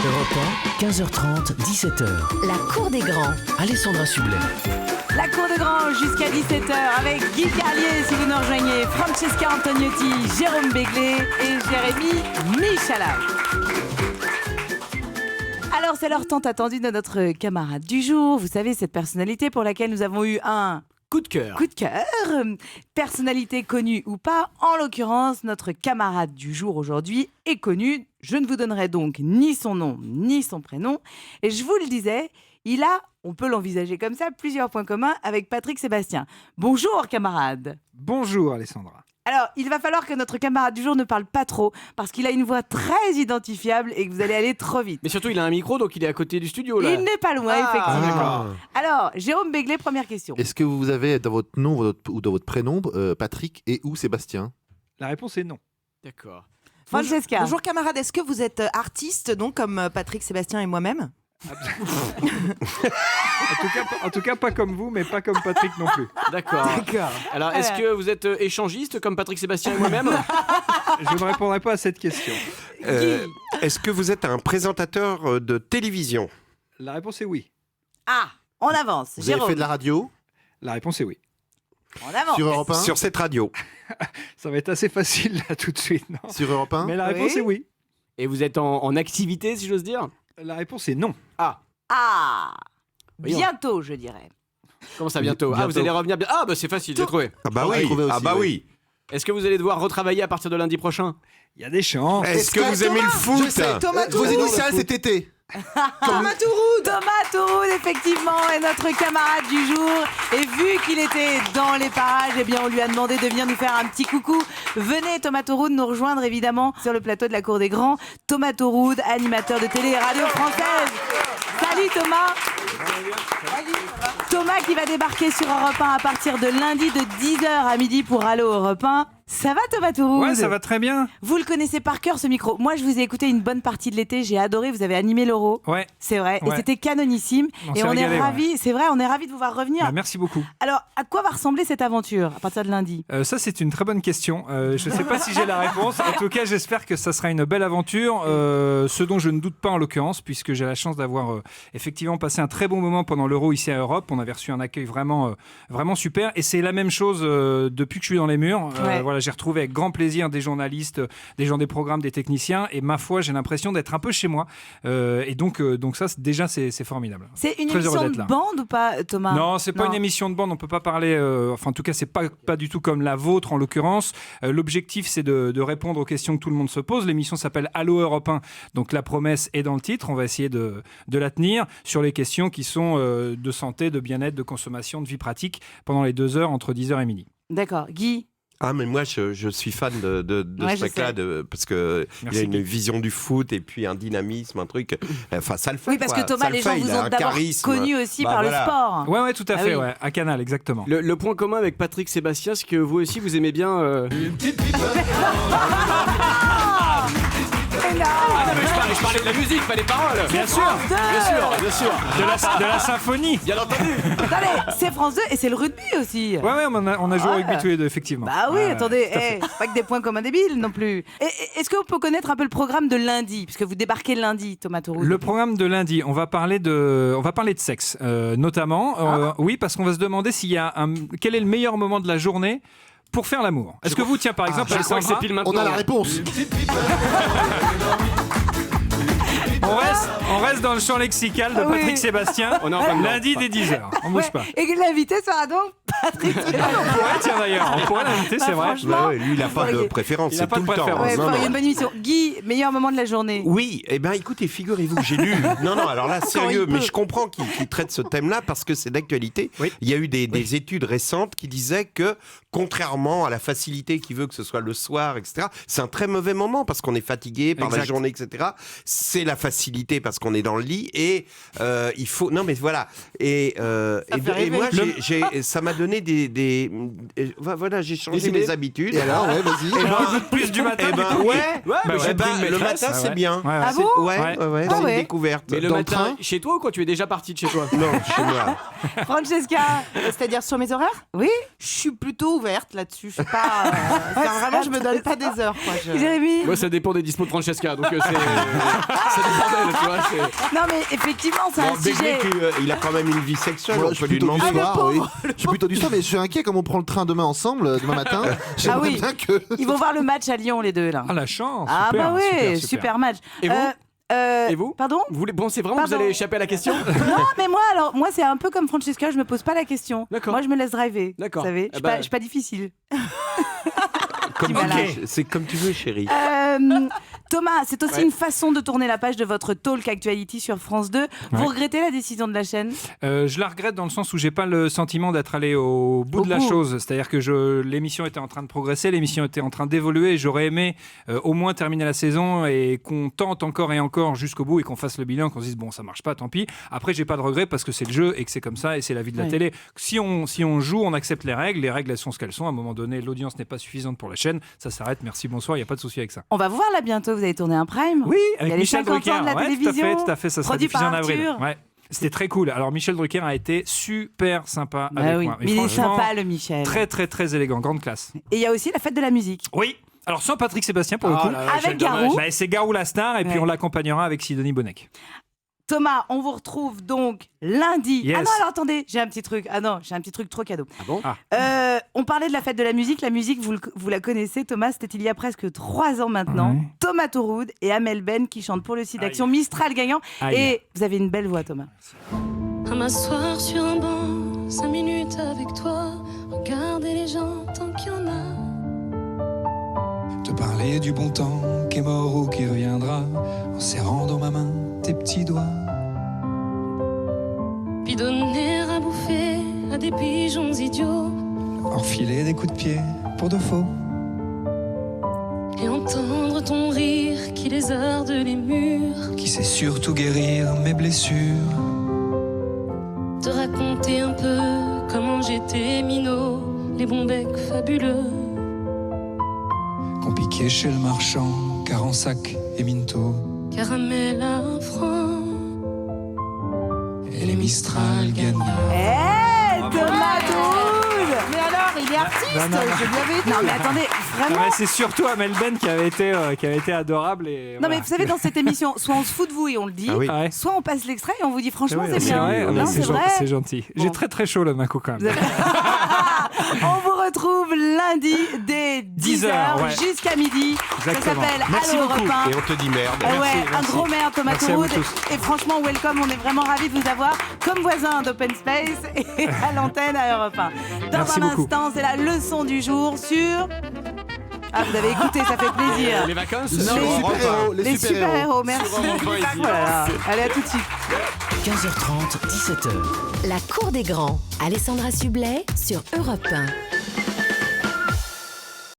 Europe 1, 15h30, 17h. La cour des grands. Alessandra Sublet. La cour des grands jusqu'à 17h avec Guy Carlier si vous nous rejoignez, Francesca Antoniotti, Jérôme Béglé et Jérémy Michalak. Alors c'est l'heure tant attendue de notre camarade du jour. Vous savez, cette personnalité pour laquelle nous avons eu un coup de cœur. Personnalité connue ou pas, en l'occurrence, notre camarade du jour aujourd'hui est connu. Je ne vous donnerai donc ni son nom ni son prénom. Et je vous le disais, il a, on peut l'envisager comme ça, plusieurs points communs avec Patrick Sébastien. Bonjour camarade. Bonjour Alessandra. Alors, il va falloir que notre camarade du jour ne parle pas trop, parce qu'il a une voix très identifiable et que vous allez aller trop vite. Mais surtout, il a un micro, donc il est à côté du studio, là. Il n'est pas loin, effectivement. D'accord. Alors, Jérôme Béglé, première question. Est-ce que vous avez dans votre nom ou dans votre prénom Patrick et ou Sébastien? La réponse est non. D'accord. Francesca. Bonjour camarade, est-ce que vous êtes artiste, donc comme Patrick Sébastien et moi-même? En tout cas, pas comme vous, mais pas comme Patrick non plus. D'accord. Alors, est-ce que vous êtes échangiste, comme Patrick Sébastien et moi-même? Je ne répondrai pas à cette question. Est-ce que vous êtes un présentateur de télévision? La réponse est oui. Ah, on avance. Vous Jérôme. avez fait de la radio La réponse est oui. On avance. sur Europe 1? Sur cette radio? Ça va être assez facile là tout de suite, non? Sur Europe 1? Mais la réponse Oui. est oui. Et vous êtes en activité, si j'ose dire? La réponse est non. Ah, Voyons. bientôt, je dirais. Comment ça, bientôt? Ah, vous allez revenir bien. Ah, bah c'est facile, j'ai trouvé. Ah bah Ouais, oui, trouvé aussi, ah bah ouais. oui. Est-ce que vous allez devoir retravailler à partir de lundi prochain? Il y a des chances. Est-ce que vous aimez le foot? Thomas Vos Touroud. initiales, c'est TT. Thomas Touroud. Thomas Touroud, effectivement, est notre camarade du jour. Et vu qu'il était dans les parages, eh bien, on lui a demandé de venir nous faire un petit coucou. Venez, Thomas Touroud, nous rejoindre, évidemment, sur le plateau de la Cour des Grands. Thomas Touroud, animateur de télé et radio française. Salut Thomas. Thomas qui va débarquer sur Europe 1 à partir de lundi de 10h à midi pour Allo Europe 1. Ça va Thomas Touroud? Ouais, ça va très bien. Vous le connaissez par cœur ce micro. Moi je vous ai écouté une bonne partie de l'été, j'ai adoré, vous avez animé l'Euro. Ouais. C'est vrai, et Ouais. c'était canonissime. On Et s'est on régalé, est ravis, c'est vrai, on est ravis de vous voir revenir. Bah, merci beaucoup. Alors, à quoi va ressembler cette aventure à partir de lundi? Ça, c'est une très bonne question. Je ne sais pas si j'ai la réponse. En tout cas, j'espère que ça sera une belle aventure. Ce dont je ne doute pas en l'occurrence, puisque j'ai la chance d'avoir effectivement passé un très bon moment pendant l'Euro ici à Europe. On avait reçu un accueil vraiment super. Et c'est la même chose depuis que je suis dans les murs. Ouais. Voilà, j'ai retrouvé avec grand plaisir des journalistes, des gens des programmes, des techniciens. Et ma foi, j'ai l'impression d'être un peu chez moi. Et donc ça, déjà, c'est formidable. C'est une Très heureux émission d'être de là. bande ou pas, Thomas? Non, c'est pas une émission de bande, on peut pas parler, enfin en tout cas c'est pas du tout comme la vôtre en l'occurrence. L'objectif c'est de répondre aux questions que tout le monde se pose. L'émission s'appelle Allo Europe 1, donc la promesse est dans le titre, on va essayer de la tenir sur les questions qui sont de santé, de bien-être, de consommation, de vie pratique pendant les 2 heures entre 10h et midi. D'accord. Guy? Ah mais moi je suis fan de Ouais, ce je mec-là parce que Merci, il a une Guy. vision du foot et puis un dynamisme, un truc. Enfin ça le fait. Oui, parce quoi. que Thomas, Ça le les gens fait, vous il a ont un d'abord charisme. connu aussi Bah, par voilà. le sport. Ouais, tout à Ah fait, oui. ouais, à Canal, exactement. Le point commun avec Patrick Sébastien, c'est que vous aussi, vous aimez bien... Ah non, mais je parlais de la musique, pas des paroles. Bien sûr, Bien sûr. de la symphonie. Bien entendu. Attendez, c'est France 2 et c'est le rugby aussi. Ouais, on a joué au Ouais. rugby tous les deux, effectivement. Bah oui, Ouais, attendez, tout à fait. pas que des points communs débiles non plus. Est-ce qu'on peut connaître un peu le programme de lundi, puisque vous débarquez lundi, Thomas Touroud? Le programme de lundi, on va parler de sexe, notamment. Oui, parce qu'on va se demander quel est le meilleur moment de la journée pour faire l'amour. Est-ce que vous, tiens, par exemple, Je crois que c'est Alessandra, pile maintenant. On a la réponse. on reste dans le champ lexical de Ah oui. Patrick Sébastien, On est en plein dedans. lundi dès 10h. On bouge pas. Et que l'invité sera donc Patrick Sébastien. Ouais, tiens d'ailleurs, on pourrait l'inviter, c'est vrai. franchement, Bah ouais, lui il a pas de faudrait- préférence, Il a c'est pas tout de le temps. préférence. Ouais, Non, faut- il y a non. une bonne émission. Guy, meilleur moment de la journée. Oui, eh ben écoutez, figurez-vous que j'ai lu. Non, alors là, sérieux, mais je comprends qu'il traite ce thème-là parce que c'est d'actualité. Oui. Il y a eu des études récentes qui disaient que, contrairement à la facilité qui veut que ce soit le soir, etc., c'est un très mauvais moment parce qu'on est fatigué par la Exact. journée, etc. C'est la facilité parce qu'on est dans le lit et il faut. Non, mais voilà. Et fait rêver. moi, ça m'a donné donné voilà, j'ai changé Des mes habitudes. Et alors, ouais, vas-y. Eh ben, Plus du matin. eh ben, du coup. ouais. Bah ouais, Eh ben, j'ai pris une le maîtresse. matin, c'est Ouais. bien. Ouais, ouais. Ah bon Ouais, Ouais. ouais, Ah c'est ouais. une découverte. Mais le Dans le matin, train chez toi ou quand tu es déjà parti de chez toi? Non, chez moi. Francesca, C'est-à-dire sur mes horaires, oui. je suis plutôt ouverte là-dessus. Je suis pas. Vraiment, je me donne pas des heures. Quoi. Jérémy. Moi, ça dépend des dispos de Francesca, donc ça dépend d'elle, tu vois. Non mais effectivement, c'est un sujet. Il a quand même une vie sexuelle, Moi, on je peut suis lui plutôt du demander. soir, oui. Je suis plutôt du soir, mais je suis inquiet comme on prend le train demain ensemble, demain matin. J'aimerais oui. bien que... Ils vont voir le match à Lyon les deux là. Ah, la chance. Ah super, bah oui, super. super match. Et vous Et vous Pardon. Vous voulez... Bon, c'est vraiment que vous Pardon. allez échapper à la question? Non, mais moi c'est un peu comme Francesca, je me pose pas la question. D'accord. Moi je me laisse driver. D'accord. Vous savez, Eh ben- je suis pas difficile. Comme Tu m'as c'est comme tu veux, chérie. Thomas, c'est aussi Ouais. une façon de tourner la page de votre Talk Actuality sur France 2. Vous Ouais. regrettez la décision de la chaîne? Je la regrette dans le sens où j'ai pas le sentiment d'être allé au bout de la bout. chose. C'est-à-dire que l'émission était en train de progresser, l'émission était en train d'évoluer et j'aurais aimé au moins terminer la saison et qu'on tente encore et encore jusqu'au bout et qu'on fasse le bilan, qu'on se dise bon ça marche pas, tant pis. Après j'ai pas de regret parce que c'est le jeu et que c'est comme ça et c'est la vie de la Ouais. télé. Si on joue, on accepte les règles elles sont ce qu'elles sont. À un moment donné, l'audience n'est pas suffisante pour la chaîne, ça s'arrête, merci, bonsoir, il y a pas de souci avec ça. On va vous voir là bientôt, vous allez tourner un prime. Oui, Il y avec a les Michel 50 ans Drucker. de la Ouais, télévision, tout à fait, ça sera produit diffusé en par avril. Arthur. Ouais. C'était très cool. Alors Michel Drucker a été super sympa Bah avec oui, moi. mais il est franchement, sympa le Michel. très très très élégant, grande classe. Et il y a aussi la fête de la musique. Oui. Alors sans Patrick Sébastien pour le Oh coup. là là, Avec quel dommage. Garou. Bah, c'est Garou la star et puis Ouais. on l'accompagnera avec Sidonie Bonnec. Thomas, on vous retrouve donc lundi. Yes. Ah non, alors attendez, j'ai un petit truc. Ah non, j'ai un petit truc trop cadeau. Ah bon? On parlait de la fête de la musique. La musique, vous la connaissez, Thomas, c'était il y a presque 3 ans maintenant. Ouais. Thomas Tauroud et Amel Ben qui chantent pour le site d'action Mistral gagnant. Aïe. Et vous avez une belle voix, Thomas. À m'asseoir sur un banc, 5 minutes avec toi, regarder les gens tant qu'il y en a. Te parler du bon temps qui est mort ou qui reviendra, en serrant dans ma main tes petits doigts. Puis donner à bouffer à des pigeons idiots Leur filer des coups de pied pour de faux. et entendre ton rire qui lézarde les murs. Qui sait surtout guérir mes blessures. Te raconter un peu comment j'étais minot, les bons becs fabuleux. Qu'on piquait chez le marchand, car en sac et minto. Caramel à 1 franc. Et les Mistral gagnants. Thomas Tauroud. Mais alors, il est artiste. Non, non, non. Je lui avais dit. Non mais attendez, Non, vraiment. mais c'est surtout Amel Ben qui avait été adorable. Et Non voilà. mais vous savez, dans cette émission, soit on se fout de vous et on le dit, Ah oui. Ah ouais. soit on passe l'extrait et on vous dit franchement Ah oui, c'est C'est bien. vrai, Non, c'est c'est vrai. c'est gentil. Bon. J'ai très très chaud là d'un coup quand même. Vous avez- On vous retrouve lundi dès 10h 10h, ouais. jusqu'à midi. Exactement. Ça s'appelle Merci Allo beaucoup. Europe 1. Et on te dit merde. Ah ouais, Merci, un merci. gros merde Thomas Merci à vous Tauroud. tous. Et franchement, welcome, on est vraiment ravis de vous avoir comme voisin d'Open Space et à l'antenne à Europe 1. Dans Merci un beaucoup. instant, c'est la leçon du jour sur... Ah, vous avez écouté, ça fait plaisir. Les vacances? Les Sur Europe super-héros, Les super-héros, merci. Sur Europe 1 ici. Oh là là. Allez, à tout de suite. 15h30, 17h. La cour des grands. Alessandra Sublet sur Europe 1.